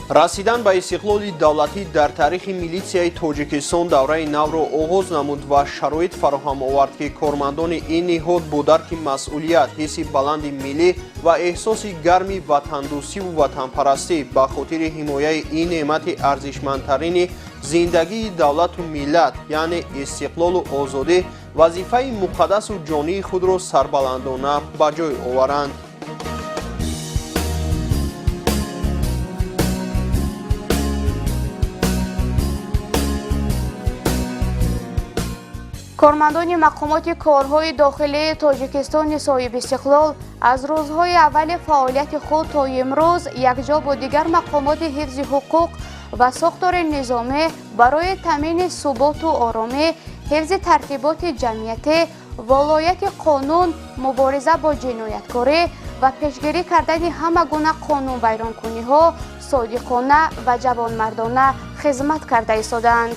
расидан ба истиқлоли давлатӣ дар таърихи милитсияи тоҷикистон давраи навро оғоз намуд ва шароит фароҳам овард ки кормандони ин ниҳод бо дарки масъулият, ҳисси баланди миллӣ ва эҳсоси гарми ватандӯстиву ватанпарастӣ ба хотири ҳимояи ин неъмати арзишмандтарини зиндагии давлату миллат, яъне истиқлолу озодӣ, вазифаи муқаддасу ҷонии худро сарбаландона ба ҷой оваранд. کارمندان مقامات کارهای داخلی تاجیکستان صاحب استقلال از روزهای اول فعالیت خود تا امروز یکجا با دیگر مقامات حفظ حقوق و ساختار نظامی برای تامین ثبات و آرامی، حفظ ترتیبات جمعیتی، ولایت قانون، مبارزه با جنایتکاری و پیشگیری کردن همه گونه قانون ویرانکنی‌ها صادقانه و جوانمردانه خدمت کرده ایستادند.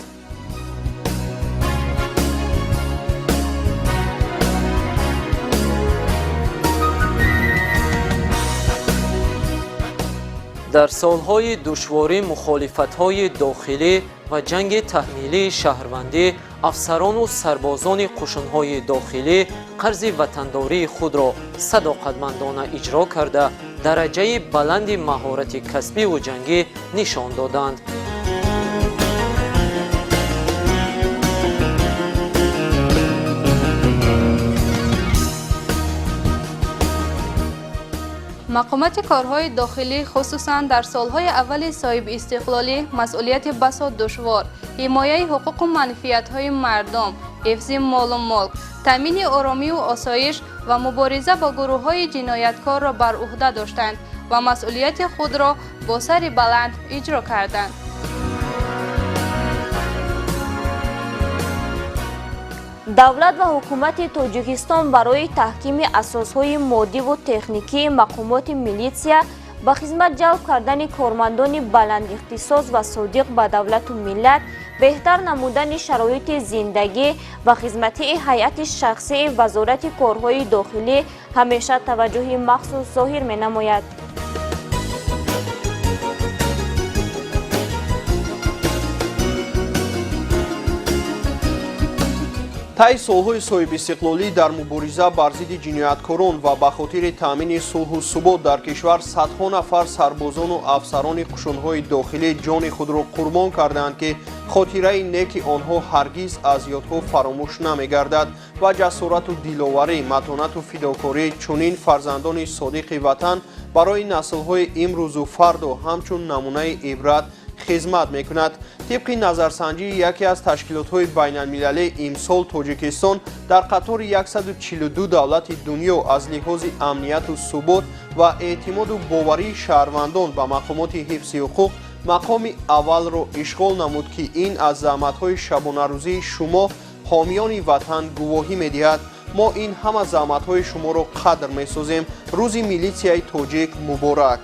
در سالهای دشواری مخالفت‌های داخلی و جنگ تحمیلی شهروندی، افسران و سربازان قشون‌های داخلی قرض وطنداری خود را صداقتمندانه اجرا کرده درجه بلند مهارت کسبی و جنگی نشان دادند. مقامات کارهای داخلی خصوصاً در سالهای اول صاحب استقلالی مسئولیت بسیار دشوار، حمایت حقوق و منفعت‌های مردم، حفظ مال و ملک، تامین آرامی و آسایش و مبارزه با گروه‌های جنایتکار را بر عهده داشتند و مسئولیت خود را با سر بلند اجرا کردند. دولت و حکومت تاجیکستان برای تحکیم اساسهای مادی و تکنیکی مقامات میلیسیا به خدمت جلب کردن کارمندان بلند اختصاص و صادق به دولت و ملت، بهتر نمودن شرایط زندگی و خدمتی هیئت شخصی وزارت کارهای داخلی همیشه توجه مخصوص ظاهر می نماید. طی солҳои соҳибистиқлолӣ дар мубориза бар зидди ҷинояткорон ва ба хотири таъмини сулҳу субот дар кишвар садҳо нафар сарбозону афсарони қушунҳои дохилӣ ҷони худро қурбон карданд ки хотираи неки онҳо ҳаргиз аз ёдҳо фаромӯш намегардад ва ҷасорату диловарӣ, матонату фидокорӣ чунин фарзандони содиқи ватан барои наслҳои имрӯзу фарду ҳамчун намунаи ибрат خدمت میکند. طبق نظرسنجی یکی از تشکیلات‌های بین‌المللی امسال تاجیکستان در قطار 142 دولت دنیا از لحاظ امنیت و ثبات و اعتماد و باوری شهروندان به مقامات حفظ حقوق مقام اول را اشغال نمود که این از زحمت‌های شبانه روزی شما حامیان وطن گواهی می‌دهد. ما این همه زحمت‌های شما را قدر می‌سازیم. روز میلیسیای تاجیک مبارک.